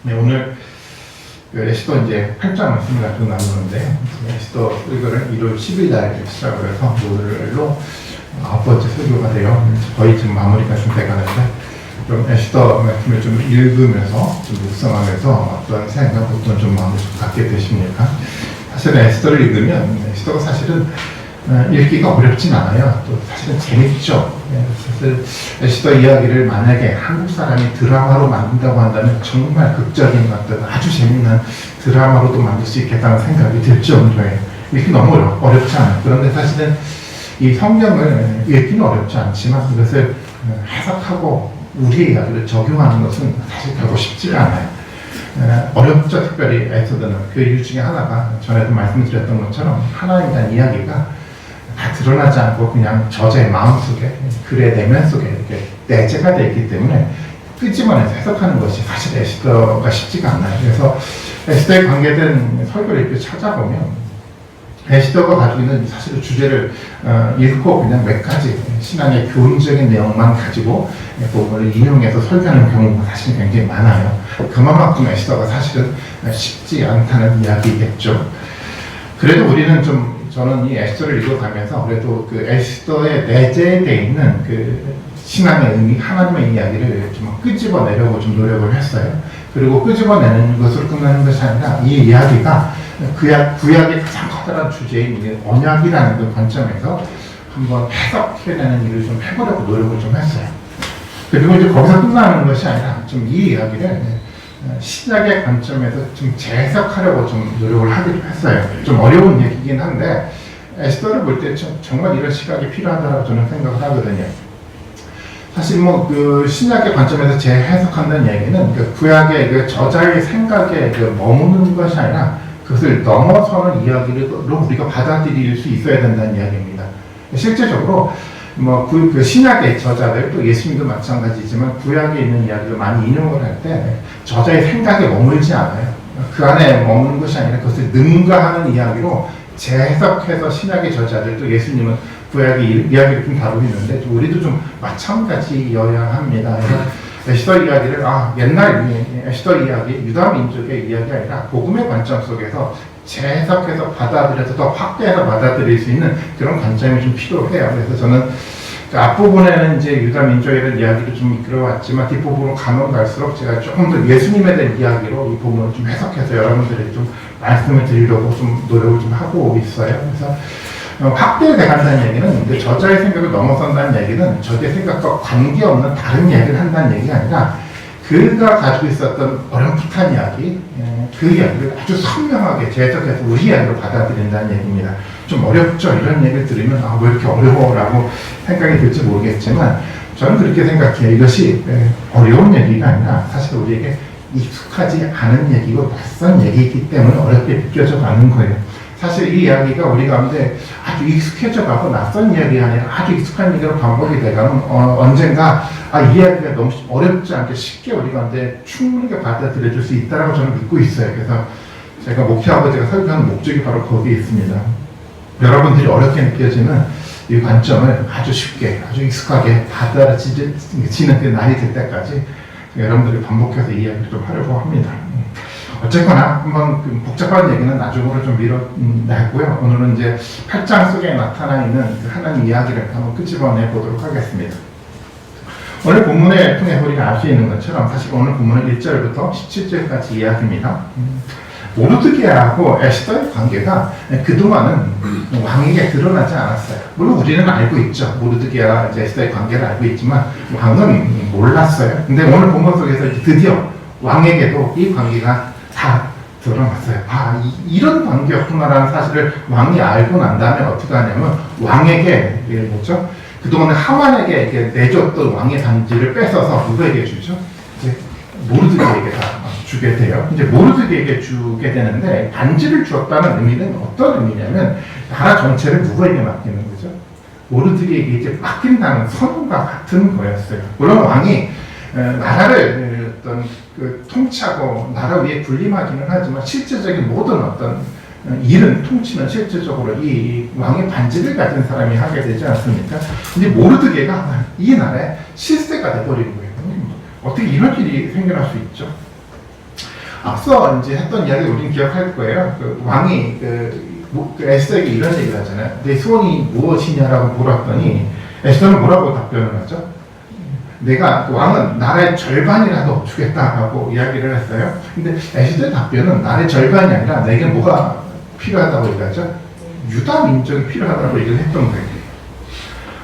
네, 오늘 그 에스더 이제 8장 말씀을 가지고 나누는데, 에스더 설교를 1월 10일 날 시작을 해서 오늘로 9번째 설교가 돼요. 거의 지금 마무리가 좀 돼가는데, 좀 에스더 말씀을 좀 읽으면서 좀 묵상하면서 어떤 생각, 어떤 좀 마음을 좀 갖게 되십니까? 사실은 에스더를 읽으면 에스더가 사실은 읽기가 어렵진 않아요. 또 사실은 재밌죠. 사실 에스더 이야기를 만약에 한국 사람이 드라마로 만든다고 한다면 정말 극적인 것들, 아주 재밌는 드라마로도 만들 수 있겠다는 생각이 들 정도예요. 읽기 너무 어렵지 않아요. 그런데 사실은 이 성경을 읽기는 어렵지 않지만 그것을 해석하고 우리의 이야기를 적용하는 것은 사실 결코 쉽지가 않아요. 어렵죠. 특별히 에스더는 그 이유 중에 하나가 전에도 말씀드렸던 것처럼 하나님에 대한 이야기가 다 드러나지 않고 그냥 저자의 마음속에, 글의 내면 속에 이렇게 내재가 되어 있기 때문에 끄집어내서 해석하는 것이 사실 에스더가 쉽지가 않아요. 그래서 에스더에 관계된 설교를 이렇게 찾아보면 에스더가 가지고 있는 사실 주제를 읽고 그냥 몇 가지 신앙의 교훈적인 내용만 가지고 부분을 인용해서 설교하는 경우가 사실 굉장히 많아요. 그만큼 에스더가 사실은 쉽지 않다는 이야기겠죠. 그래도 우리는 저는 이 에스더를 읽어가면서 그래도 그 에스더에 내재되어 있는 그 신앙의 의미, 하나님의 이야기를 좀 끄집어내려고 좀 노력을 했어요. 그리고 끄집어내는 것으로 끝나는 것이 아니라 이 이야기가 구약의 가장 커다란 주제인 언약이라는 그 관점에서 한번 해석해내는 일을 좀 해보려고 노력을 좀 했어요. 그리고 이제 거기서 끝나는 것이 아니라 좀 이 이야기를 신약의 관점에서 좀 재해석하려고 좀 노력을 하기도 했어요. 좀 어려운 얘기긴 한데 에스더를 볼 때 정말 이런 시각이 필요하다고 저는 생각을 하거든요. 사실 뭐 그 신약의 관점에서 재해석한다는 얘기는 그 구약의 그 저자의 생각에 그 머무는 것이 아니라 그것을 넘어서는 이야기로 우리가 받아들일 수 있어야 된다는 이야기입니다. 실제적으로 그 신약의 저자들, 또 예수님도 마찬가지지만 구약에 있는 이야기를 많이 인용을 할 때 저자의 생각에 머물지 않아요. 그 안에 머무는 것이 아니라 그것을 능가하는 이야기로 재해석해서 신약의 저자들, 또 예수님은 구약의 이야기를 좀 다루고 있는데 우리도 좀 마찬가지여야 합니다. 그래서 에스더 이야기를 옛날 에스더 이야기, 유다 민족의 이야기가 아니라 복음의 관점 속에서 재해석해서 받아들여서 더 확대해서 받아들일 수 있는 그런 관점이 좀 필요해요. 그래서 저는 그 앞부분에는 이제 유다 민족에 대한 이야기를 좀 이끌어왔지만 뒷부분으로 가면 갈수록 제가 조금 더 예수님에 대한 이야기로 이 부분을 좀 해석해서 여러분들에게 좀 말씀을 드리려고 좀 노력을 좀 하고 있어요. 그래서 확대돼 간다는 얘기는 저자의 생각을 넘어선다는 얘기는 저자의 생각과 관계없는 다른 이야기를 한다는 얘기가 아니라 그가 가지고 있었던 어렴풋한 이야기, 그 이야기를 아주 선명하게 재해석해서 우리 이야기로 받아들인다는 얘기입니다. 좀 어렵죠? 이런 얘기를 들으면 왜 이렇게 어려워라고 생각이 들지 모르겠지만 저는 그렇게 생각해요. 이것이 어려운 얘기가 아니라 사실 우리에게 익숙하지 않은 얘기고 낯선 얘기이기 때문에 어렵게 느껴져 가는 거예요. 사실 이 이야기가 우리 가운데 아주 익숙해져 가고 낯선 이야기가 아니라 아주 익숙한 얘기로 반복이 되가면 언젠가 이 이야기가 너무 어렵지 않게 쉽게 우리 가운데 충분하게 받아들여줄 수 있다고 저는 믿고 있어요. 그래서 제가 목표하고 제가 설교하는 목적이 바로 거기에 있습니다. 여러분들이 어렵게 느껴지는 이 관점을 아주 쉽게, 아주 익숙하게 받아들여지는 그 날이 될 때까지 여러분들이 반복해서 이 이야기를 좀 하려고 합니다. 어쨌거나 한번 그 복잡한 얘기는 나중으로 좀 밀어내고요. 오늘은 이제 8장 속에 나타나 있는 그 하나님 이야기를 한번 끄집어내 보도록 하겠습니다. 오늘 본문을 통해서 우리가 알 수 있는 것처럼 사실 오늘 본문은 1절부터 17절까지 이야기입니다. 모르드게하고 에스더의 관계가 그동안은 왕에게 드러나지 않았어요. 물론 우리는 알고 있죠. 모르드게와 에스더의 관계를 알고 있지만 왕은 몰랐어요. 근데 오늘 본문 속에서 드디어 왕에게도 이 관계가 다 드러났어요. 이런 관계였구나라는 사실을 왕이 알고 난 다음에 어떻게 하냐면 왕에게 뭐죠? 그동안 하만에게 내줬던 왕의 반지를 뺏어서 누구에게 주죠? 이제 모르드게에게 다 주게 돼요. 이제 모르드게에게 주게 되는데 반지를 주었다는 의미는 어떤 의미냐면 나라 전체를 누구에게 맡기는 거죠? 모르드게에게 이제 맡긴다는 선언과 같은 거였어요. 물론 왕이 나라를 어떤 그 통치하고 나라 위에 군림하기는 하지만 실제적인 모든 어떤 일은 통치는 실질적으로 이 왕의 반지를 가진 사람이 하게 되지 않습니까? 근데 모르드게가 이 나라의 실세가 돼버린 거예요. 어떻게 이런 일이 생겨날 수 있죠? 앞서 이제 했던 이야기 우리는 기억할 거예요. 그 왕이 그 에스더에게 이런 얘기를 하잖아요. 내 소원이 무엇이냐라고 물었더니 에스더는 뭐라고 답변을 하죠? 내가 왕은 나라의 절반이라도 주겠다라고 이야기를 했어요. 근데 에스더의 답변은 나라의 절반이 아니라 내게 뭐가 필요하다고 얘기하죠? 유다 민족이 필요하다고 얘기를 했던 거예요.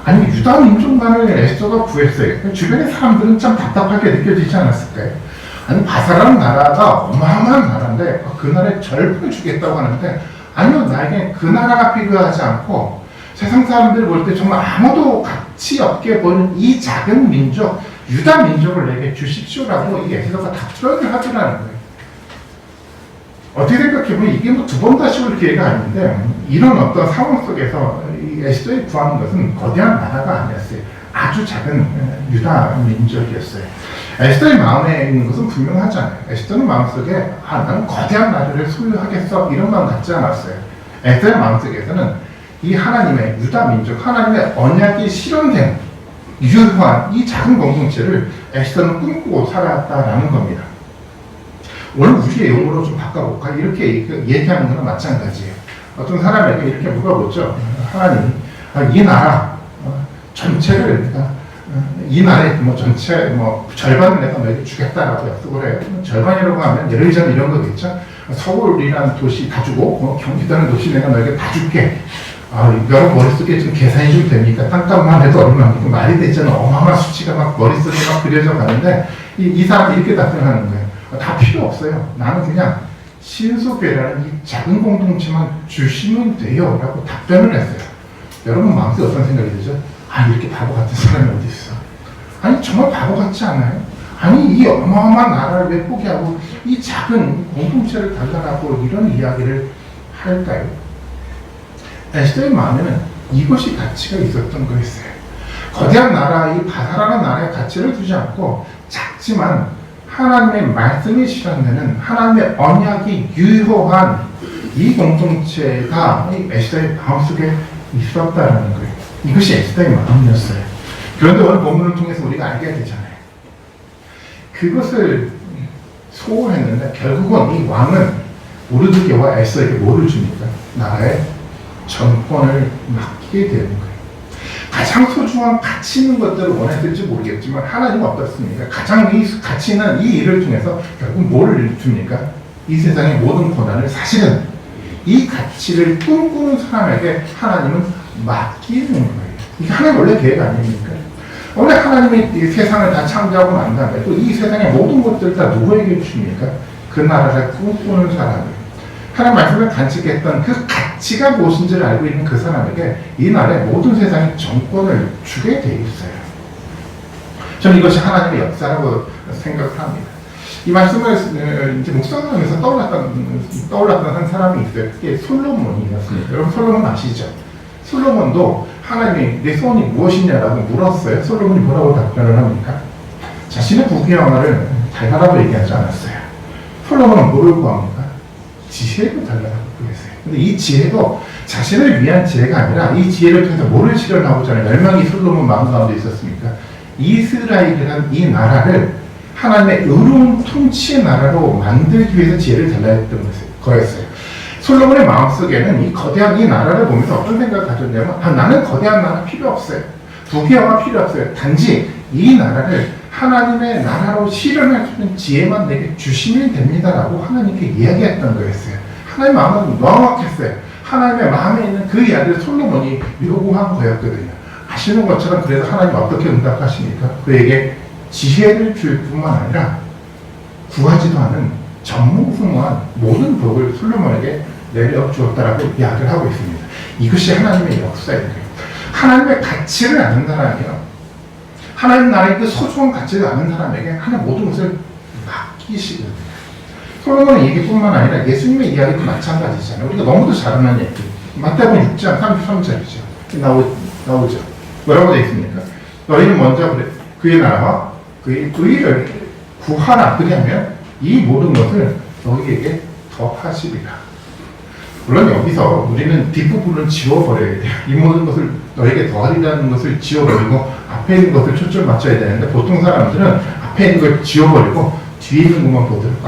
아니 유다 민족만을 에스더가 구했어요. 주변의 사람들은 참 답답하게 느껴지지 않았을까요? 아니 바사라는 나라가 어마어마한 나라인데 그 나라의 절반을 주겠다고 하는데 아니요 나에게 그 나라가 필요하지 않고 세상 사람들 볼 때 정말 아무도 가치 없게 보는 이 작은 민족 유다 민족을 내게 주십시오라고 이 에스더가 답변을 하더라는 거예요. 어떻게 생각해보면 이게 뭐 두 번 다시 올 기회가 아닌데 이런 어떤 상황 속에서 이 에스더에 구하는 것은 거대한 나라가 아니었어요. 아주 작은 유다 민족이었어요. 에스더의 마음에 있는 것은 분명하잖아요. 에스더는 마음속에 나는 거대한 나라를 소유하겠어 이런 마음 갖지 않았어요. 에스더의 마음속에서는 이 하나님의 유다 민족 하나님의 언약이 실현된 유효한 이 작은 공동체를 에스더는 꿈꾸고 살았다라는 겁니다. 오늘 우리의 용어로 좀 바꿔볼까? 이렇게 얘기하는 거랑 마찬가지예요. 어떤 사람에게 이렇게 물어보죠. 하나님, 이 나라 전체를 이 나라의 뭐 전체 절반을 내가 너에게 주겠다라고 약속을 해요. 절반이라고 하면 예를 들자면 이런 거겠죠. 서울이라는 도시 다 주고 경기도라는 도시 내가 너에게 다 줄게. 여러분 머릿속에 좀 계산이 좀 됩니까? 땅값만 해도 얼마나 말이 되잖아. 어마어마한 수치가 막 머릿속에 막 그려져 가는데 이 사람이 이렇게 답변하는 거예요. 다 필요 없어요. 나는 그냥 신소배라는 이 작은 공동체만 주시면 돼요 라고 답변을 했어요. 여러분 마음속에 어떤 생각이 들죠? 이렇게 바보 같은 사람이 어디 있어? 아니 정말 바보 같지 않아요? 아니 이 어마어마한 나라를 왜 포기하고 이 작은 공동체를 달라고 이런 이야기를 할까요? 에스더의 마음에는 이것이 가치가 있었던 거였어요. 거대한 나라, 이 바사라는 나라의 가치를 두지 않고 작지만 하나님의 말씀이 실현되는 하나님의 언약이 유효한 이 공동체가 이 에스더의 마음속에 있었다라는 거예요. 이것이 에스더의 마음이었어요. 그런데 오늘 본문을 통해서 우리가 알게 되잖아요. 그것을 소홀했는데 결국은 이 왕은 모르드게와 에스더에게 뭐를 줍니까? 나라의 정권을 맡기게 되는 거예요. 가장 소중한 가치 있는 것들을 원했을지 모르겠지만 하나님은 어떻습니까? 가장 이 가치 있는 이 일을 통해서 결국 뭘 줍니까? 이 세상의 모든 고난을 사실은 이 가치를 꿈꾸는 사람에게 하나님은 맡기는 거예요. 이게 하나님 원래 계획 아닙니까? 원래 하나님이 이 세상을 다 창조하고 난 다음에 또 이 세상의 모든 것들을 다 누구에게 주십니까? 그 나라를 꿈꾸는 사람이에요. 하나님 말씀을 간직했던 그 가치가 무엇인지를 알고 있는 그 사람에게 이 나라의 모든 세상의 정권을 주게 돼 있어요. 저는 이것이 하나님의 역사라고 생각합니다. 이 말씀을 이제 묵상하면서 떠올랐던 한 사람이 있어요. 그게 솔로몬이었습니다. 여러분 솔로몬 아시죠? 솔로몬도 하나님이 내 소원이 무엇이냐라고 물었어요. 솔로몬이 뭐라고 답변을 합니까? 자신의 부귀영화를 달라고 얘기하지 않았어요. 솔로몬은 뭐를 구합니까? 지혜를 달라고 그랬어요. 근데 이 지혜도 자신을 위한 지혜가 아니라 이 지혜를 통해서 뭐를 실현하고자 하는 열망이 솔로몬 마음 가운데 있었습니까? 이스라엘이라는 이 나라를 하나님의 의로운 통치의 나라로 만들기 위해서 지혜를 달라야 했던 거였어요. 솔로몬의 마음속에는 이 거대한 이 나라를 보면서 어떤 생각을 가졌냐면 나는 거대한 나라 필요 없어요. 부귀영화 필요 없어요. 단지 이 나라를 하나님의 나라로 실현할 수 있는 지혜만 내게 주시면 됩니다라고 하나님께 이야기했던 거였어요. 하나님의 마음은 명확했어요. 하나님의 마음에 있는 그 이야기를 솔로몬이 요구한 거였거든요. 아시는 것처럼 그래서 하나님 어떻게 응답하십니까? 그에게 지혜를 줄 뿐만 아니라 구하지도 않은 전무후무한 모든 복을 솔로몬에게 내려주었다라고 이야기를 하고 있습니다. 이것이 하나님의 역사예요. 하나님의 가치를 아는 사람이요. 하나님 나라의 그 소중한 가치를 아는 사람에게 하나님 모든 것을 맡기시거든요. 솔로몬의 얘기뿐만 아니라 예수님의 이야기도 마찬가지잖아요. 우리가 너무도 잘 아는 얘기. 마태복음 6장 33절이죠. 나오죠. 뭐라고 되어 있습니까? 너희는 먼저 그의 나라와 그의 의를 구하라. 그리하면 이 모든 것을 너희에게 더하시리라. 물론 여기서 우리는 뒷부분을 지워버려야 돼요. 이 모든 것을 너에게 더하리라는 것을 지워버리고 앞에 있는 것을 초점 맞춰야 되는데 보통 사람들은 앞에 있는 걸 지워버리고 뒤에 있는 것만 보도록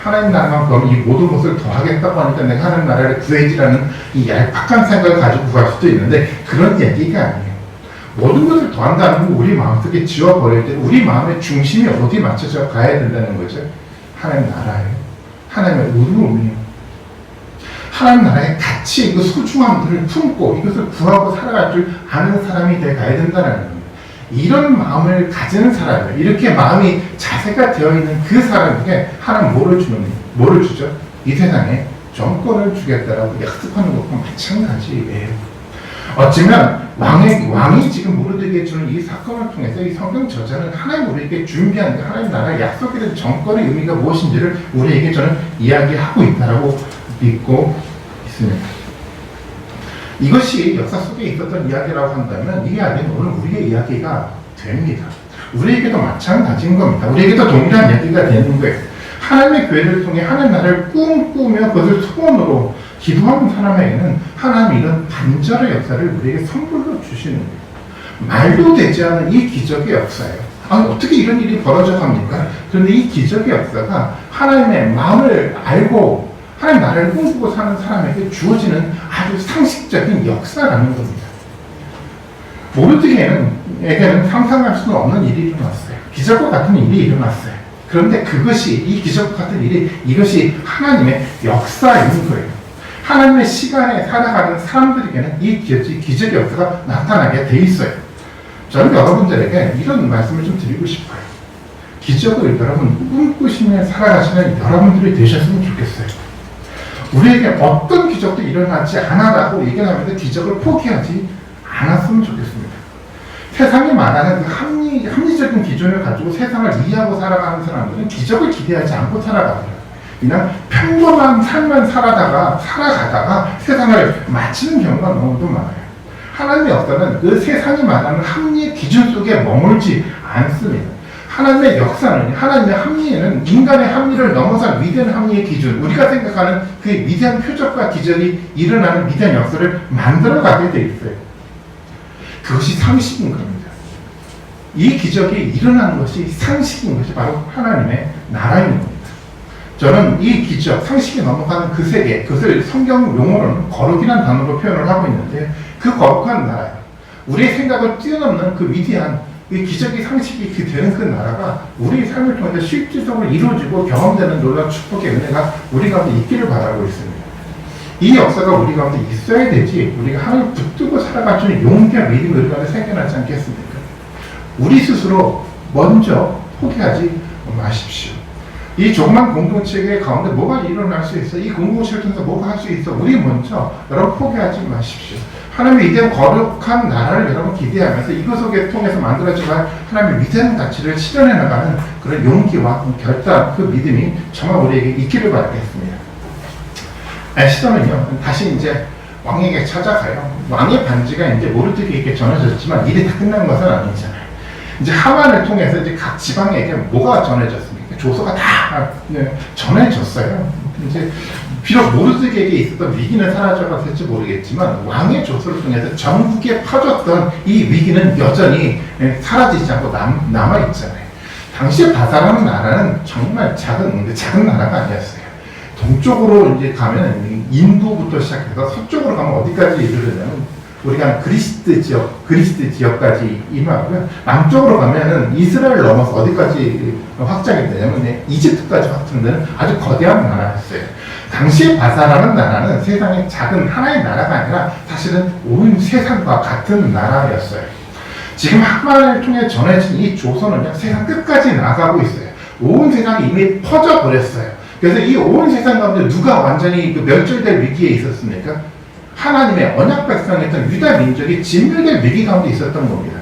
하나님 나라만 구하면 이 모든 것을 더하겠다고 하니까 내가 하나님 나라를 구해야지라는 이 얄팍한 생각을 가지고 구할 수도 있는데 그런 얘기가 아니에요. 모든 것을 더한다는 건 우리 마음속에 지워버릴 때 우리 마음의 중심이 어디 맞춰져 가야 된다는 거죠. 하나님 나라예요. 하나님의 의로움이에요. 하나님 나라의 가치, 그 소중함들을 품고 이것을 구하고 살아갈 줄 아는 사람이 돼 가야 된다는 겁니다. 이런 마음을 가지는 사람이에요. 이렇게 마음이 자세가 되어 있는 그 사람에게 하나님 뭐를 주죠? 이 세상에 정권을 주겠다라고 약속하는 것과 마찬가지예요. 어쩌면 왕이 지금 모르드게에게 주는 이 사건을 통해서 이 성경 저자는 하나님 우리에게 준비한 하나님 나라의 약속이 된 정권의 의미가 무엇인지를 우리에게 저는 이야기하고 있다라고 믿고 있습니다. 이것이 역사 속에 있었던 이야기라고 한다면 이 이야기는 오늘 우리의 이야기가 됩니다. 우리에게도 마찬가지인 겁니다. 우리에게도 동일한 이야기가 되는 거예요. 하나님의 교회를 통해 하나님 나라를 꿈꾸며 그것을 소원으로 기도하는 사람에게는 하나님이 이런 반절의 역사를 우리에게 선물로 주시는 거예요. 말도 되지 않은 이 기적의 역사예요. 어떻게 이런 일이 벌어져 갑니까? 그런데 이 기적의 역사가 하나님의 마음을 알고 하나님 나라를 꿈꾸고 사는 사람에게 주어지는 아주 상식적인 역사라는 겁니다. 모르드게에게는 상상할 수는 없는 일이 일어났어요. 기적과 같은 일이 일어났어요. 그런데 그것이 이 기적과 같은 일이 이것이 하나님의 역사인 거예요. 하나님의 시간에 살아가는 사람들에게는 이 기적의 역사가 나타나게 돼 있어요. 저는 여러분들에게 이런 말씀을 좀 드리고 싶어요. 기적을 여러분 꿈꾸시며 살아가시는 여러분들이 되셨으면 좋겠어요. 우리에게 어떤 기적도 일어나지 않아라고 얘기하면서 기적을 포기하지 않았으면 좋겠습니다. 세상에 말하는 그 합리적인 기준을 가지고 세상을 이해하고 살아가는 사람들은 기적을 기대하지 않고 살아가더라고요. 그냥 평범한 삶만 살아가다가 세상을 마치는 경우가 너무도 많아요. 하나님의 역사는 그 세상이 말하는 합리의 기준 속에 머물지 않습니다. 하나님의 역사는, 하나님의 합리에는 인간의 합리를 넘어선 위대한 합리의 기준, 우리가 생각하는 그 위대한 표적과 기적이 일어나는 위대한 역사를 만들어가게 돼 있어요. 그것이 상식인 겁니다. 이 기적이 일어나는 것이 상식인 것이 바로 하나님의 나라인 겁니다. 저는 이 기적, 상식이 넘어가는 그 세계, 그것을 성경 용어로는 거룩이라는 단어로 표현을 하고 있는데 그 거룩한 나라, 우리의 생각을 뛰어넘는 그 위대한 이 기적의 상식이 되는 그 나라가 우리의 삶을 통해서 실질적으로 이루어지고 경험되는 놀라운 축복의 은혜가 우리 가운데 있기를 바라고 있습니다. 이 역사가 우리 가운데 있어야 되지 우리가 하나님을 붙들고 살아갈 수 있는 용기와 믿음이 우리 가운데 생겨나지 않겠습니까? 우리 스스로 먼저 포기하지 마십시오. 이 조그만 공동체 가운데 뭐가 일어날 수 있어? 이 공동체를 통해서 뭐가 할 수 있어? 우리 먼저 여러분 포기하지 마십시오. 하나님의 위대한 거룩한 나라를 여러분 기대하면서 이것 속에 통해서 만들어지는 하나님의 위대한 가치를 실현해 나가는 그런 용기와 결단, 그 믿음이 정말 우리에게 있기를 바라겠습니다. 에스더는요, 다시 이제 왕에게 찾아가요. 왕의 반지가 이제 모르드게에게 전해졌지만 일이 다 끝난 것은 아니잖아요. 이제 하만을 통해서 이제 각 지방에게 뭐가 전해졌습니까? 조서가 다 전해졌어요. 이제 비록 모르드게에게 있었던 위기는 사라져갔을지 모르겠지만 왕의 조서를 통해서 전국에 퍼졌던 이 위기는 여전히 사라지지 않고 남아있잖아요. 당시 바사라는 나라는 정말 작은 나라가 아니었어요. 동쪽으로 이제 가면 인도부터 시작해서 서쪽으로 가면 어디까지 이르려면 우리가 그리스 지역까지 임하고요. 남쪽으로 가면은 이스라엘 넘어서 어디까지 확장이 되냐면 이집트까지 확장되는 아주 거대한 나라였어요. 당시 바사라는 나라는 세상의 작은 하나의 나라가 아니라 사실은 온 세상과 같은 나라였어요. 지금 하만을 통해 전해진 이 조선은요, 세상 끝까지 나가고 있어요. 온 세상이 이미 퍼져 버렸어요. 그래서 이 온 세상 가운데 누가 완전히 멸절될 위기에 있었습니까? 하나님의 언약 백성이었던 유다 민족이 진멸될 위기 가운데 있었던 겁니다.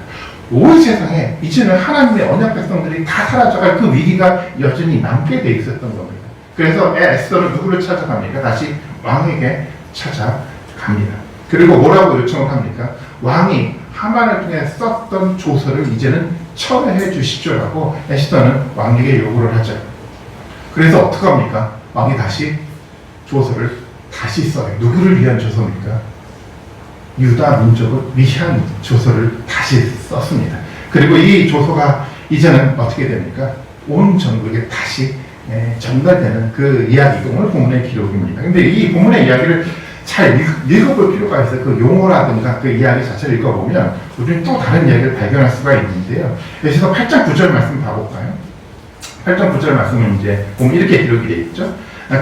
온 세상에 이제는 하나님의 언약 백성들이 다 사라져갈 그 위기가 여전히 남게 돼 있었던 겁니다. 그래서 에스더는 누구를 찾아갑니까? 다시 왕에게 찾아갑니다. 그리고 뭐라고 요청을 합니까? 왕이 하만을 통해 썼던 조서를 이제는 철회해 주십시오라고 에스더는 왕에게 요구를 하죠. 그래서 어떻게 합니까? 왕이 다시 조서를 다시 써요. 누구를 위한 조서입니까? 유다 민족을 위한 조서를 다시 썼습니다. 그리고 이 조서가 이제는 어떻게 됩니까? 온 전국에 다시 전달되는 그 이야기가 오늘 본문의 기록입니다. 근데 이 본문의 이야기를 잘 읽어볼 필요가 있어요. 그 용어라든가 그 이야기 자체를 읽어보면 우리는 또 다른 이야기를 발견할 수가 있는데요. 에스더 8장 9절 말씀 봐볼까요? 8장 9절 말씀은 이제 보면 이렇게 기록이 되어 있죠.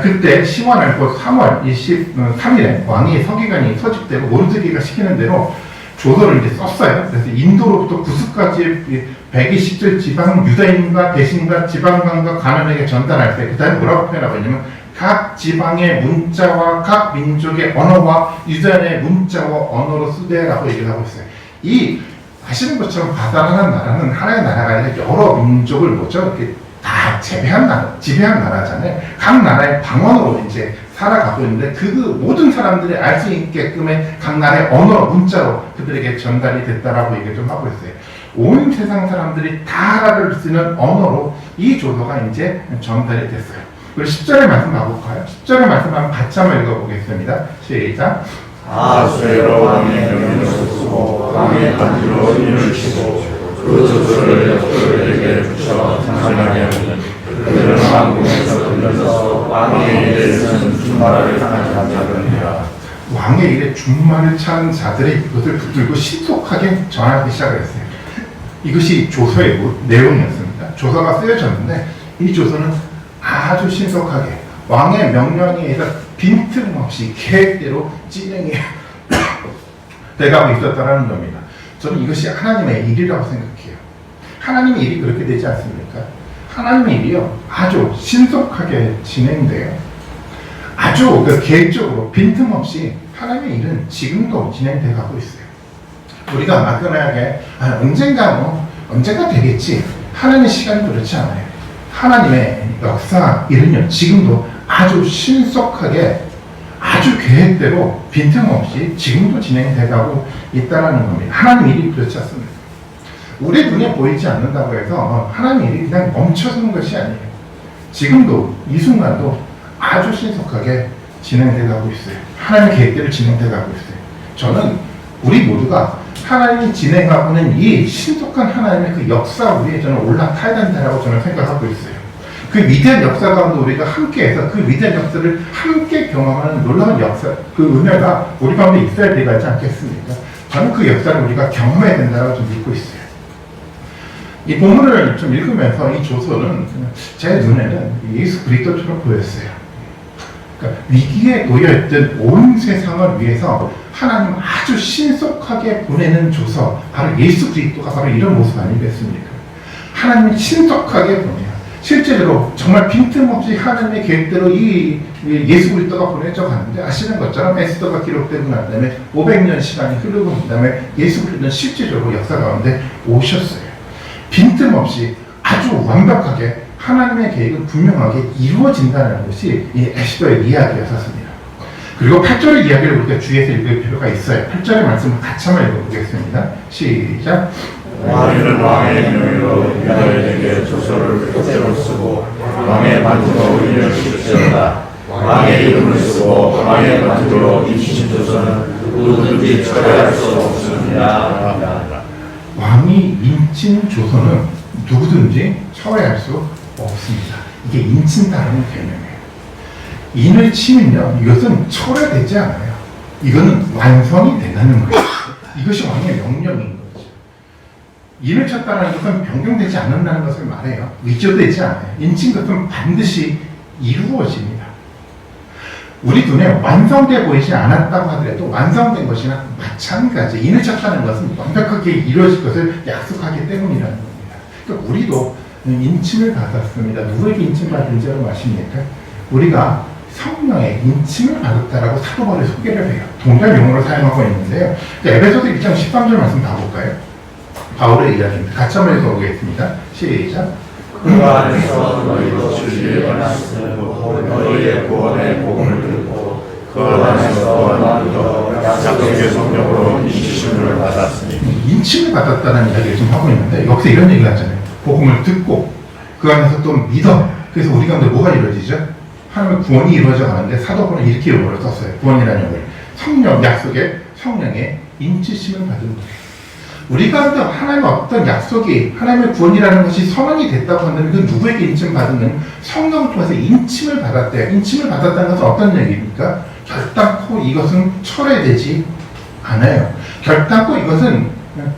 그때 시원을 곧 3월 23일에 왕이 서기관이 서직되고 모르드게가 시키는 대로 조서를 이제 썼어요. 그래서 인도로부터 구스까지 120절 지방 유다인과 대신과 지방관과 가난에게 전달할 때, 그 다음에 뭐라고 표현하고 있냐면 각 지방의 문자와 각 민족의 언어와 유다인의 문자와 언어로 쓰되라고 얘기를 하고 있어요. 이 아시는 것처럼 바다라는 나라는 하나의 나라가 아니라 여러 민족을 뭐죠? 이렇게 다 지배한 나라잖아요. 각 나라의 방언으로 이제 살아가고 있는데 그 모든 사람들이 알 수 있게끔의 각 나라의 언어, 문자로 그들에게 전달이 됐다라고 얘기 좀 하고 있어요. 온 세상 사람들이 다 알아들 쓰는 언어로 이 조서가 이제 전달이 됐어요. 그리고 10절의 말씀 가볼까요? 10절의 말씀 한번 같이 한번 읽어보겠습니다. 시작. 아수에로 왕의 명령을 쓰고 왕의 반지로 인을 치고 그 조서를 역들에게 붙여 장전하게 하니 그들은 왕궁에서 들려서 왕의 일에 쓰는 준말을 당한 자들이라. 왕의 일에 준말을 찬 자들이 이것을 붙들고 신속하게 전하기 시작을 했어요. 이것이 조서의 내용이었습니다. 조서가 쓰여졌는데 이 조서는 아주 신속하게 왕의 명령에 의해서 빈틈없이 계획대로 진행이 돼가고 있었다는 겁니다. 저는 이것이 하나님의 일이라고 생각해요. 하나님의 일이 그렇게 되지 않습니까? 하나님의 일이요 아주 신속하게 진행돼요. 아주 계획적으로 빈틈없이 하나님의 일은 지금도 진행돼 가고 있어요. 우리가 막연하게 언젠가 되겠지. 하나님의 시간이 그렇지 않아요. 하나님의 역사 일은요 지금도 아주 신속하게 아주 계획대로 빈틈없이 지금도 진행돼 가고 있다는 겁니다. 하나님 일이 그렇지 않습니다. 우리 눈에 보이지 않는다고 해서 하나님 일이 그냥 멈춰서는 것이 아니에요. 지금도 이 순간도 아주 신속하게 진행돼 가고 있어요. 하나님의 계획대로 진행돼 가고 있어요. 저는 우리 모두가 하나님이 진행하고는 이 신속한 하나님의 그 역사 위에 저는 올라타야 된다고 저는 생각하고 있어요. 그 위대한 역사 가운데 우리가 함께해서 그 위대한 역사를 함께 경험하는 놀라운 역사, 그 은혜가 우리 가운데 있어야 되지 않겠습니까? 저는 그 역사를 우리가 경험해야 된다고 좀 믿고 있어요. 이 본문을 좀 읽으면서 이 조서는 제 눈에는 예수 그리스도처럼 보였어요. 그러니까 위기에 놓여있던 온 세상을 위해서 하나님 아주 신속하게 보내는 조서, 바로 예수 그리스도가 바로 이런 모습 아니겠습니까? 하나님이 신속하게 보내요. 실제로 정말 빈틈없이 하나님의 계획대로 이 예수 그리스도가 보내져 가는데 아시는 것처럼 에스더가 기록되고 난 다음에 500년 시간이 흐르고 난 다음에 예수 그리스도는 실제적으로 역사 가운데 오셨어요. 빈틈없이 아주 완벽하게 하나님의 계획은 분명하게 이루어진다는 것이 이 에스더의 이야기였었습니다. 그리고 8절의 이야기를 우리가 주의해서 읽을 필요가 있어요. 8절의 말씀을 같이 한번 읽어보겠습니다. 시작. 왕이는 왕의 명의로 유다인에게 조서를 표대로 쓰고 왕의 반지로 인을 칠지어다. 왕의 이름을 쓰고 왕의 반지로 인친 조서는 누구든지 철회할 수 없습니다. 왕이 인친 조서는 누구든지 철회할 수 없습니다. 이게 인친다라는 개념이에요. 인을 치면요, 이것은 철회되지 않아요. 이거는 완성이 되는 거예요. 이것이 왕의 명령인 거죠. 인을 쳤다는 것은 변경되지 않는다는 것을 말해요. 위조되지 않아요. 인친 것은 반드시 이루어집니다. 우리 눈에 완성돼 보이지 않았다고 하더라도 완성된 것이나 마찬가지. 인을 쳤다는 것은 완벽하게 이루어질 것을 약속하기 때문이라는 겁니다. 그러니까 우리도 인침을 받았습니다. 누구에게 인침 받은 줄 아십니까? 우리가 성령의 인침을 받았다라고 사도 바울이 소개를 해요. 동일한 용어를 사용하고 있는데요. 에베소서 1장 13절 말씀 봐볼까요? 바울의 이야기입니다. 같이 한번 읽어보겠습니다. 시작. 그 안에서 너희도 진리에 말씀으로 너희의 구원의 복음을 듣고 그 안에서 너희도 약속의 성령으로 인치심을 받았으니. 인침을 받았다는 이야기를 좀 하고 있는데 여기서 이런 얘기를 하잖아요. 복음을 듣고 그 안에서 또 믿어. 그래서 우리 가운데 뭐가 이루어지죠? 하나님의 구원이 이루어져 가는데 사도 바울은 이렇게 용어를 썼어요. 구원이라는 용어를. 성령, 약속의 성령의 인치심을 받은 거예요. 우리 가운데 하나님의 어떤 약속이, 하나님의 구원이라는 것이 선언이 됐다고 한다면 그 누구에게 인침받으면 성령을 통해서 인침을 받았대요. 인침을 받았다는 것은 어떤 얘기입니까? 결단코 이것은 철회되지 않아요. 결단코 이것은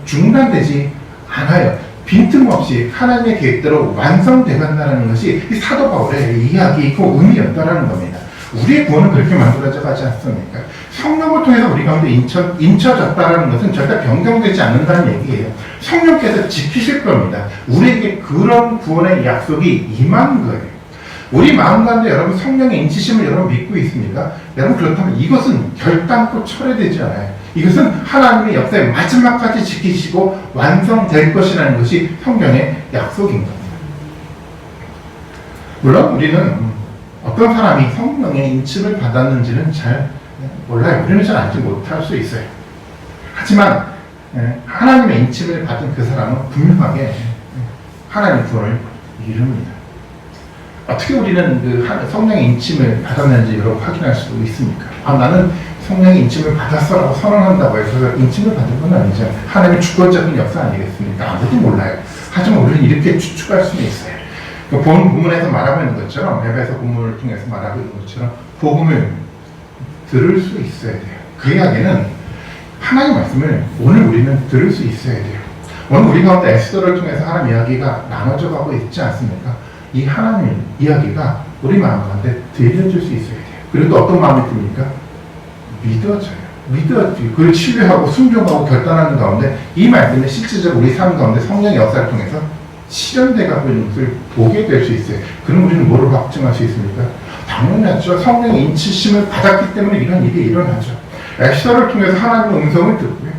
중단되지 않아요. 빈틈없이 하나님의 계획대로 완성돼 간다는 것이 이 사도 바울의 이야기이고 의미였다라는 겁니다. 우리의 구원은 그렇게 만들어져 가지 않습니까? 성령을 통해서 우리 가운데 인쳐졌다는 것은 절대 변경되지 않는다는 얘기예요. 성령께서 지키실 겁니다. 우리에게 그런 구원의 약속이 임한 거예요. 우리 마음 가운데 여러분 성령의 인치심을 여러분 믿고 있습니까? 여러분 그렇다면 이것은 결단코 철회되지 않아요. 이것은 하나님의 역사의 마지막까지 지키시고 완성될 것이라는 것이 성경의 약속인 겁니다. 물론 우리는 어떤 사람이 성령의 인침을 받았는지는 잘 몰라요. 우리는 잘 알지 못할 수 있어요. 하지만 하나님의 인침을 받은 그 사람은 분명하게 하나님의 구원을 이룹니다. 어떻게 우리는 그 성령의 인침을 받았는지 여러분 확인할 수도 있습니까? 나는 성령의 인침을 받았어라고 선언한다고 해서 인침을 받은 건 아니죠. 하나님의 주권적인 역사 아니겠습니까? 아무도 몰라요. 하지만 우리는 이렇게 추측할 수는 있어요. 본 본문에서 말하고 있는 것처럼, 에베소 본문을 통해서 말하고 있는 것처럼 복음을 들을 수 있어야 돼요. 그 이야기는 하나님 말씀을 오늘 우리는 들을 수 있어야 돼요. 오늘 우리 가운데 에스더를 통해서 하나님 이야기가 나눠져 가고 있지 않습니까? 이 하나님 이야기가 우리 마음 가운데 들려줄 수 있어야 돼요. 그리고 또 어떤 마음이 듭니까? 믿어져요. 그걸 신뢰하고 순종하고 결단하는 가운데 이 말씀이 실질적으로 우리 삶 가운데 성령의 역사를 통해서 실현돼 가고 있는 것을 보게 될 수 있어요. 그럼 우리는 뭐를 확증할 수 있습니까? 당연하죠. 성령의 인치심을 받았기 때문에 이런 일이 일어나죠. 에스더를 통해서 하나님의 음성을 듣고요.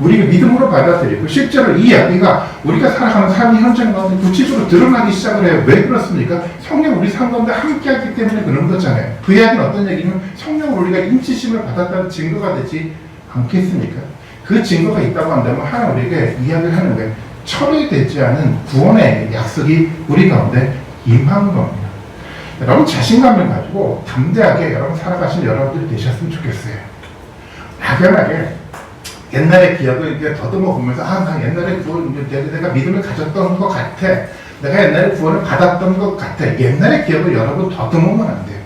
우리가 믿음으로 받아들이고 실제로 이 이야기가 우리가 살아가는 삶의 현장 가운데 구체적으로 드러나기 시작을 해요. 왜 그렇습니까? 성령 우리 삶 가운데 함께하기 때문에 그런 거잖아요. 그 이야기는 어떤 얘기냐면 성령으로 우리가 인치심을 받았다는 증거가 되지 않겠습니까? 그 증거가 있다고 한다면 하나님 우리에게 이야기를 하는 거예요. 철회되지 않은 구원의 약속이 우리 가운데 임한 겁니다. 여러분 자신감을 가지고 담대하게 여러분 살아가신 여러분들이 되셨으면 좋겠어요. 막연하게 옛날의 기억을 이렇게 더듬어 보면서 나 옛날에 구원, 내가 믿음을 가졌던 것 같아. 내가 옛날에 구원을 받았던 것 같아. 옛날의 기억을 여러분 더듬으면 안 돼요.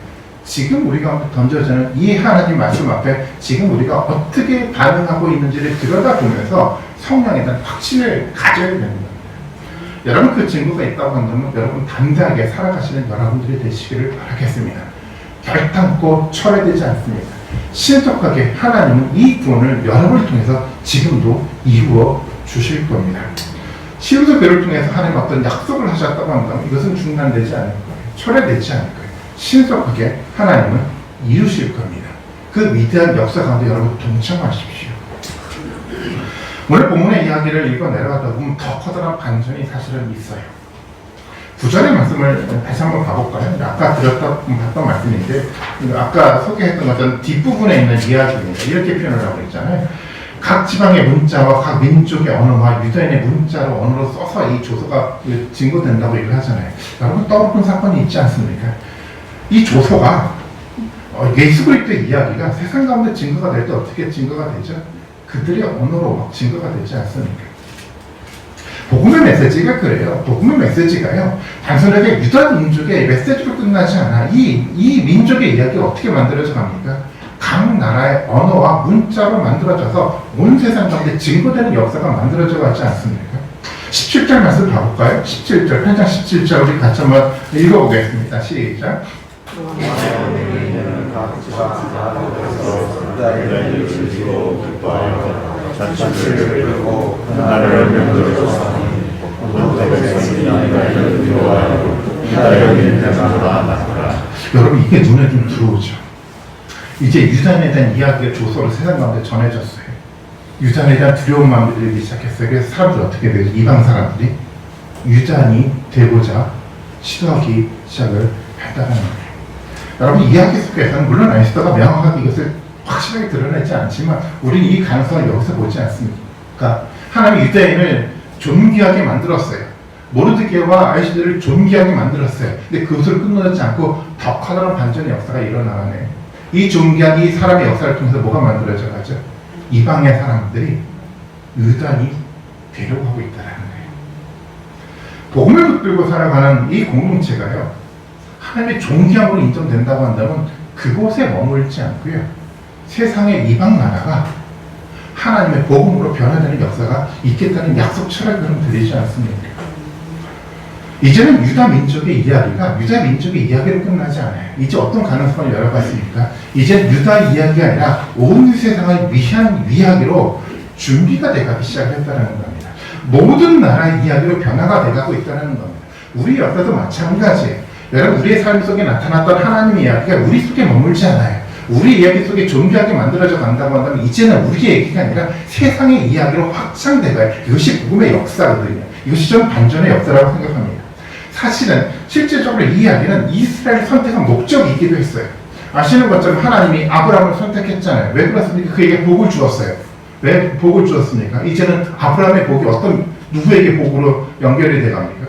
지금 우리가 던져지는 이 하나님 말씀 앞에 지금 우리가 어떻게 반응하고 있는지를 들여다보면서 성령에 대한 확신을 가져야 됩니다. 여러분 그 증거가 있다고 한다면 여러분 담대하게 살아가시는 여러분들이 되시기를 바라겠습니다. 결단코 철회되지 않습니다. 신속하게 하나님은 이 구원을 여러분을 통해서 지금도 이루어 주실 겁니다. 시험서 교를 통해서 하나님 어떤 약속을 하셨다고 한다면 이것은 중단되지 않을 거예요. 철회되지 않을 거예요. 신속하게 하나님은 이루실 겁니다. 그 위대한 역사 가운데 여러분 동참하십시오. 오늘 본문의 이야기를 읽어 내려가다 보면 더 커다란 반전이 사실은 있어요. 9절의 말씀을 다시 한번 봐볼까요? 아까 봤던 말씀인데 아까 소개했던 것은 뒷부분에 있는 이야기입니다. 이렇게 표현을 하고 있잖아요. 각 지방의 문자와 각 민족의 언어와 유대인의 문자로 언어로 써서 이 조서가 증거된다고 얘기를 하잖아요. 여러분 떠오르는 사건이 있지 않습니까? 이 조서가 예수 그리스도의 이야기가 세상 가운데 증거가 될 때 어떻게 증거가 되죠? 그들의 언어로 증거가 되지 않습니까? 복음의 메시지가 그래요. 복음의 메시지가요. 단순하게 유다 민족의 메시지로 끝나지 않아. 이 민족의 이야기가 어떻게 만들어져 갑니까? 각 나라의 언어와 문자로 만들어져서 온 세상 가운데 증거되는 역사가 만들어져 가지 않습니까? 17절 말씀 봐볼까요? 17절, 8장 17절 우리 같이 한번 읽어보겠습니다. 시작. 자취를 이루고 나라를 명령하사 여러분 이게 눈에 좀 들어오죠. 이제 유단에 대한 이야기의 조서를 세상 가운데 전해졌어요. 유단에 대한 두려운 마음이 들기 시작했어요. 그래서 사람들이 어떻게 돼요? 이방 사람들이 유단이 되고자 시도하기 시작을 했다는 거예요. 여러분 이야기 속에서는 물론 에스더가 명확하게 이것을 확실하게 드러내지 않지만 우리는 이 가능성을 여기서 보지 않습니까? 하나님이 유대인을 존귀하게 만들었어요. 모르드게와 아이시들을 존귀하게 만들었어요. 근데 그것을 끝내지 않고 더 커다란 반전의 역사가 일어나네. 이 존귀한 이 사람의 역사를 통해서 뭐가 만들어져 가죠? 이방의 사람들이 유단이 되려고 하고 있다는 거예요. 복음을 붙들고 살아가는 이 공동체가요, 하나님의 종교함으로 인정된다고 한다면 그곳에 머물지 않고요, 세상의 이방 나라가 하나님의 복음으로 변화되는 역사가 있겠다는 약속 철학처럼 들리지 않습니까? 이제는 유다 민족의 이야기가 유다 민족의 이야기로 끝나지 않아요. 이제 어떤 가능성을 열어봤습니까? 이제 유다 이야기가 아니라 온 세상을 위한 이야기로 준비가 돼가기 시작했다는 겁니다. 모든 나라의 이야기로 변화가 돼가고 있다는 겁니다. 우리 역사도 마찬가지예요. 여러분, 우리의 삶 속에 나타났던 하나님의 이야기가 우리 속에 머물지 않아요. 우리 이야기 속에 존귀하게 만들어져 간다고 한다면 이제는 우리의 얘기가 아니라 세상의 이야기로 확장돼가요. 이것이 복음의 역사거든요. 이것이 좀 반전의 역사라고 생각합니다. 사실은 실질적으로 이 이야기는 이스라엘을 선택한 목적이기도 했어요. 아시는 것처럼 하나님이 아브라함을 선택했잖아요. 왜 그렇습니까? 그에게 복을 주었어요. 왜 복을 주었습니까? 이제는 아브라함의 복이 어떤 누구에게 복으로 연결이 돼갑니까?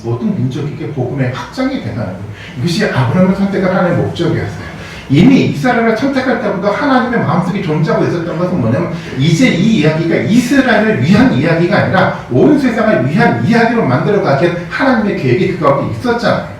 모든 민족에게 복음의 확장이 돼가는 거예요. 이것이 아브라함을 선택한 하나님의 목적이었어요. 이미 이스라엘을 선택할 때부터 하나님의 마음속에 존재하고 있었던 것은 뭐냐면 이제 이 이야기가 이스라엘을 위한 이야기가 아니라 온 세상을 위한 이야기로 만들어가기엔 하나님의 계획이 그 가운데 있었잖아요.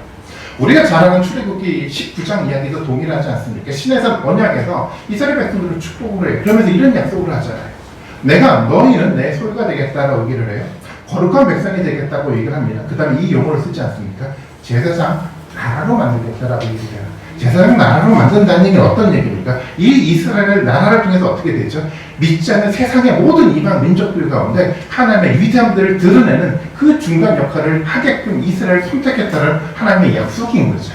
우리가 잘 아는 출애굽기 19장 이야기도 동일하지 않습니까? 신에서 언약에서 이스라엘 백성들을 축복을 해요. 그러면서 이런 약속을 하잖아요. 내가 너희는 내 소유가 되겠다라고 얘기를 해요. 거룩한 백성이 되겠다고 얘기를 합니다. 그 다음에 이 용어를 쓰지 않습니까? 제사장 나라로 만들겠다라고 얘기를 해요. 제사장 나라로 만든다는 얘기는 어떤 얘기입니까? 이 이스라엘 나라를 통해서 어떻게 되죠? 믿지 않는 세상의 모든 이방 민족들 가운데 하나님의 위대함들을 드러내는 그 중간 역할을 하게끔 이스라엘을 선택했다는 하나님의 약속인 거죠.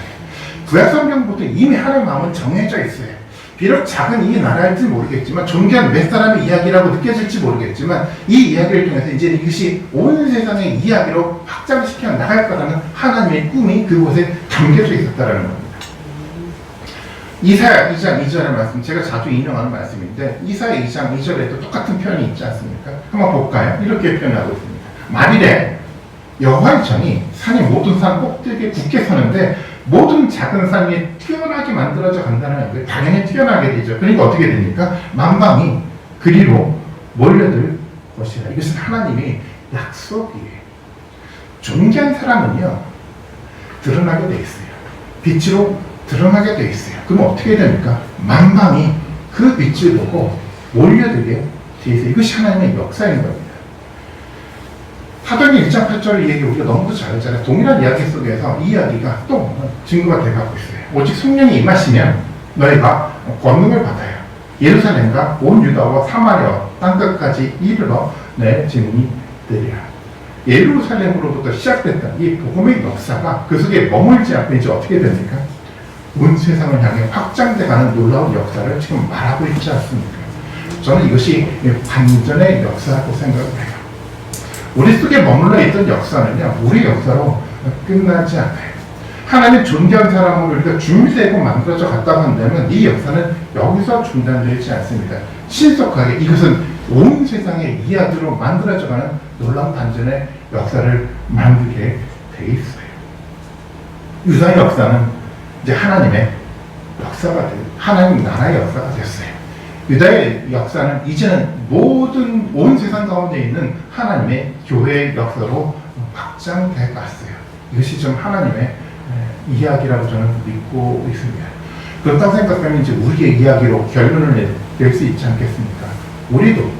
구약 성경부터 이미 하나님의 마음은 정해져 있어요. 비록 작은 이 나라일지 모르겠지만 존귀한 몇 사람의 이야기라고 느껴질지 모르겠지만 이 이야기를 통해서 이제 이것이 온 세상의 이야기로 확장시켜 나갈 거라는 하나님의 꿈이 그곳에 담겨져 있었다는 겁니다. 이사야 2장 2절의 말씀, 제가 자주 인용하는 말씀인데 이사야 2장 2절에도 똑같은 표현이 있지 않습니까? 한번 볼까요? 이렇게 표현하고 있습니다. 만일에 여호와의 전이 산이 모든 산 꼭대기에 굳게 서는데 모든 작은 산이 튀어나게 만들어져 간다는 거예요. 당연히 튀어나게 되죠. 그러니까 어떻게 됩니까? 만방이 그리로 몰려들 것이라. 이것은 하나님의 약속이에요. 존귀한 사람은요, 드러나게 돼 있어요. 빛으로 드러나게 돼 있어요. 그럼 어떻게 됩니까? 만방이 그 빛을 보고 몰려들게 돼 있어요. 이것이 하나님의 역사인 겁니다. 사도행전 1장 8절 얘기 우리가 너무도 잘 알잖아요. 동일한 이야기 속에서 이 이야기가 또 증거가 돼가고 있어요. 오직 성령이 임하시면 너희가 권능을 받아요. 예루살렘과 온 유다와 사마리아 땅끝까지 이르러 내 증인이 되리라. 예루살렘으로부터 시작됐던 이 복음의 역사가 그 속에 머물지 않고 이제 어떻게 됩니까? 온 세상을 향해 확장돼가는 놀라운 역사를 지금 말하고 있지 않습니까? 저는 이것이 반전의 역사라고 생각을 해요. 우리 속에 머물러 있던 역사는요, 우리 역사로 끝나지 않아요. 하나님 존귀한 사람으로 우리가 준비되고 만들어져 갔다고 한다면 이 역사는 여기서 중단되지 않습니다. 신속하게 이것은 온 세상의 이야기로 만들어져가는 놀라운 반전의 역사를 만들게 돼 있어요. 유다의 역사는 이제 하나님의 역사가 돼요. 하나님 나라의 역사가 됐어요. 유다의 역사는 이제는 모든 온 세상 가운데 있는 하나님의 교회의 역사로 확장돼 갔어요. 이것이 좀 하나님의 이야기라고 저는 믿고 있습니다. 그렇다고 생각하면 이제 우리의 이야기로 결론을 낼 수 있지 않겠습니까? 우리도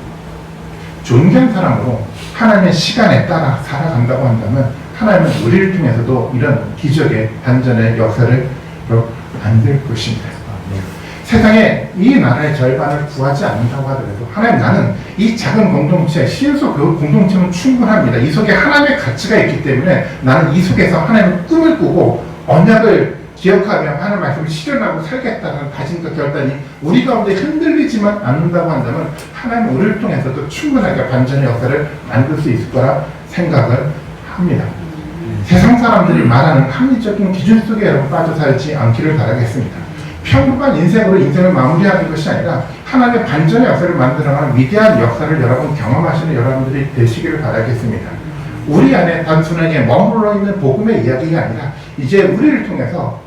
존귀한 사람으로 하나님의 시간에 따라 살아간다고 한다면 하나님은 우리를 통해서도 이런 기적의 반전의 역사를 만들 것입니다. 세상에 이 나라의 절반을 구하지 않는다고 하더라도 하나님, 나는 이 작은 공동체, 신속 그 공동체는 충분합니다. 이 속에 하나님의 가치가 있기 때문에 나는 이 속에서 하나님의 꿈을 꾸고 언약을 기억하며 하나님의 말씀을 실현하고 살겠다는 다짐과 결단이 우리 가운데 흔들리지만 않는다고 한다면 하나님은 우리를 통해서도 충분하게 반전의 역사를 만들 수 있을 거라 생각을 합니다. 세상 사람들이 말하는 합리적인 기준 속에 여러분 빠져 살지 않기를 바라겠습니다. 평범한 인생으로 인생을 마무리하는 것이 아니라 하나님의 반전의 역사를 만들어가는 위대한 역사를 여러분 경험하시는 여러분들이 되시기를 바라겠습니다. 우리 안에 단순하게 머물러 있는 복음의 이야기가 아니라 이제 우리를 통해서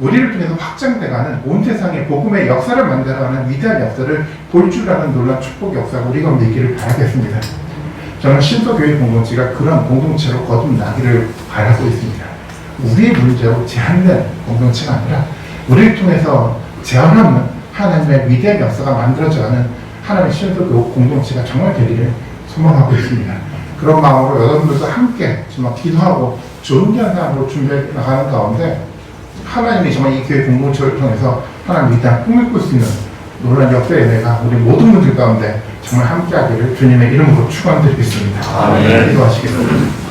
우리를 통해서 확장돼가는 온 세상의 복음의 역사를 만들어가는 위대한 역사를 볼 줄 아는 놀란 축복 역사가 우리 가운데 있기를 바라겠습니다. 저는 신도교회 공동체가 그런 공동체로 거듭나기를 바라고 있습니다. 우리의 문제로 제한된 공동체가 아니라 우리를 통해서 제한 없는 하나님의 위대한 역사가 만들어져가는 하나님의 신도교 공동체가 정말 되기를 소망하고 있습니다. 그런 마음으로 여러분들도 함께 정말 기도하고 좋은 현상으로 준비해 나가는 가운데 하나님이 정말 이 교회 공동체를 통해서 하나님 위대한 꿈을 꿀 수 있는 놀라운 역사의 은혜가 우리 모든 분들 가운데 정말 함께하기를 주님의 이름으로 축원드리겠습니다. 아멘. 기도하시겠습니다.